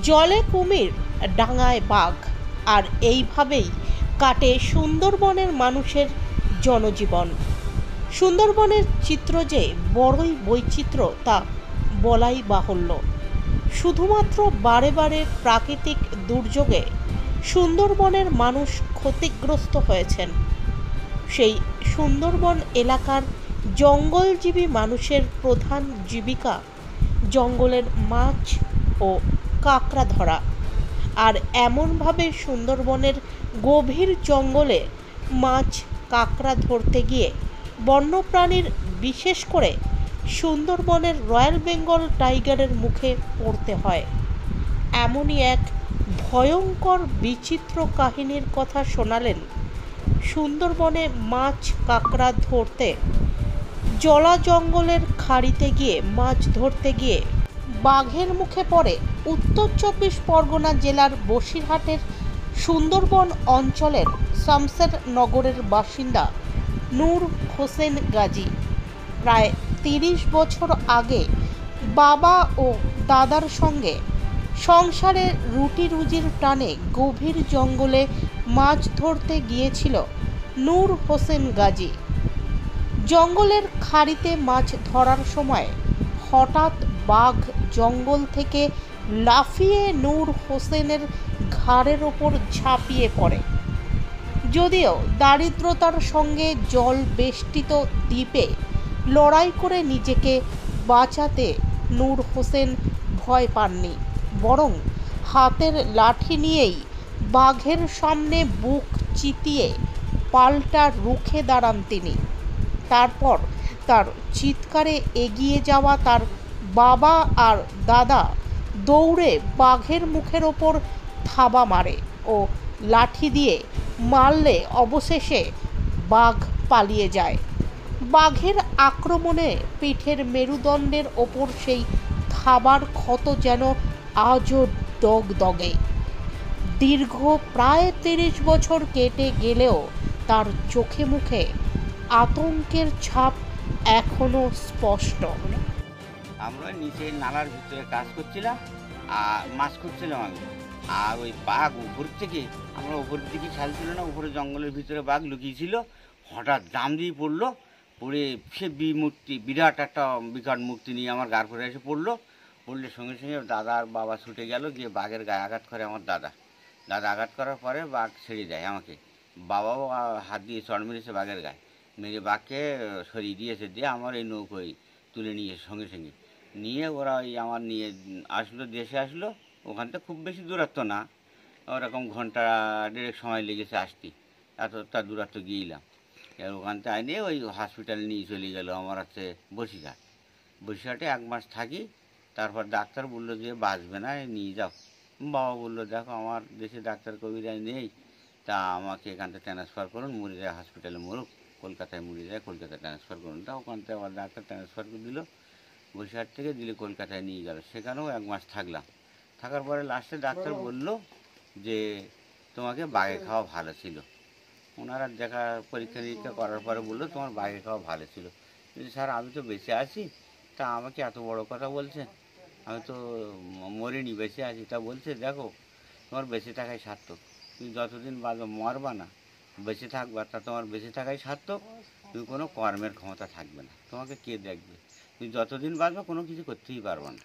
জলে কুমির, ডাঙায় বাঘ, আর এইভাবেই কাটে সুন্দরবনের মানুষের জনজীবন। সুন্দরবনের চিত্র যে বড়ই বৈচিত্র্য তা বলাই বাহুল্য। শুধুমাত্র বারে বারে প্রাকৃতিক দুর্যোগে সুন্দরবনের মানুষ ক্ষতিগ্রস্ত হয়েছেন। সেই সুন্দরবন এলাকার জঙ্গলজীবী মানুষের প্রধান জীবিকা জঙ্গলের মাছ ও কাঁকড়া ধরা। আর এমনভাবে সুন্দরবনের গভীর জঙ্গলে মাছ কাঁকড়া ধরতে গিয়ে বন্যপ্রাণীর, বিশেষ করে সুন্দরবনের রয়্যাল বেঙ্গল টাইগারের মুখে পড়তে হয়। এমনই এক ভয়ঙ্কর বিচিত্র কাহিনীর কথা শোনালেন সুন্দরবনে মাছ কাঁকড়া ধরতে জলা জঙ্গলের খাড়িতে গিয়ে মাছ ধরতে গিয়ে বাঘের মুখে পড়ে উত্তর ২৪ পরগনা জেলার বসিরহাটের সুন্দরবন অঞ্চলের শামসের নগরের বাসিন্দা নূর হোসেন গাজী। প্রায় ৩০ বছর আগে বাবা ও দাদার সঙ্গে সংসারে রুটি রুজির টানে গভীর জঙ্গলে মাছ ধরতে গিয়েছিল নূর হোসেন গাজী। জঙ্গলের খাড়িতে মাছ ধরার সময় হঠাৎ বাঘ জঙ্গল থেকে লাফিয়ে নূর হোসেনের ঘাড়ের ওপর ঝাঁপিয়ে পড়ে। যদিও দারিদ্রতার সঙ্গে জল বেষ্টিত দ্বীপে লড়াই করে নিজেকে বাঁচাতে নূর হোসেন ভয় পাননি, বরং হাতের লাঠি নিয়েই বাঘের সামনে বুক চিতিয়ে পাল্টা রুখে দাঁড়ান তিনি। তারপর তার চিৎকারে এগিয়ে যাওয়া তার বাবা আর দাদা দৌড়ে বাঘের মুখের ওপর থাবা মারে ও লাঠি দিয়ে মারলে অবশেষে বাঘ পালিয়ে যায়। বাঘের আক্রমণে পিঠের মেরুদণ্ডের ওপর সেই থাবার ক্ষত যেন আজও দগদগে। দীর্ঘ প্রায় ৩০ বছর কেটে গেলেও তার চোখে মুখে আতঙ্কের ছাপ এখনো স্পষ্ট। আমরা নিচে নালার ভিতরে কাজ করছিলাম আর মাছ করছিলাম আমি। আর ওই বাঘ উপর থেকে, আমরা উপরের দিকে ছাল ছিল না, উপরে জঙ্গলের ভিতরে বাঘ লুকিয়েছিল। হঠাৎ জাম দিয়ে পড়লো, পড়ে সে বিরাট একটা বিকট মূর্তি নিয়ে আমার গার পরে এসে পড়লে সঙ্গে সঙ্গে দাদা আর বাবা ছুটে গেল, গিয়ে বাঘের গায়ে আঘাত করে আমার দাদা আঘাত করার পরে বাঘ ছেড়ে দেয় আমাকে। বাবাও হাত দিয়ে চড় মেরেছে বাঘের গায়ে, মেরে বাঘকে সরিয়ে দিয়েছে, দিয়ে আমার এই নৌকোয় তুলে নিয়ে সঙ্গে সঙ্গে নিয়ে ওরা ওই আমার নিয়ে আসলো, দেশে আসলো। ওখান থেকে খুব বেশি দূরত্ব না, ওরকম ঘন্টা ১.৫ সময় লেগেছে আসতে, এতটা দূরত্ব গিয়েছিলাম। এবার ওখান থেকে আইনে ওই হসপিটালে নিয়ে চলে গেলো আমার হচ্ছে বসিরহাটে ১ মাস থাকি। তারপর ডাক্তার বললো যে বাঁচবে না, নিয়ে যাও। বাবা বললো দেখো আমার দেশে ডাক্তার কবিরাজ নেই, তা আমাকে এখান থেকে ট্রান্সফার করুন, মুড়িয়া হসপিটালে মরুক, কলকাতায় মুড়িয়া কলকাতায় ট্রান্সফার করুন। তা ওখান থেকে আবার ডাক্তার ট্রান্সফার করে দিল, বসিরহাট থেকে দিলে কলকাতায় নিয়ে গেল। সেখানেও ১ মাস থাকলাম। থাকার পরে লাস্টে ডাক্তার বলল যে তোমাকে বাঘে খাওয়া ভালো ছিল। ওনারা দেখা পরীক্ষা নিরীক্ষা করার পরে বললো তোমার বাঘে খাওয়া ভালো ছিল। কিন্তু স্যার আমি তো বেঁচে আছি, তা আমাকে এত বড় কথা বলছে, আমি তো মরিনি, বেঁচে আছি। তা বলছে দেখো তোমার বেঁচে থাকাই সার্থক, তুমি যতদিন বাঁচো মরবা না, বেঁচে থাকবা, তা তোমার বেঁচে থাকাই সার্থক। তুমি কোনো কর্মের ক্ষমতা থাকবে না, তোমাকে কে দেখবে, তুমি যতদিন বাঁচবে কোনো কিছু করতেই পারবে না।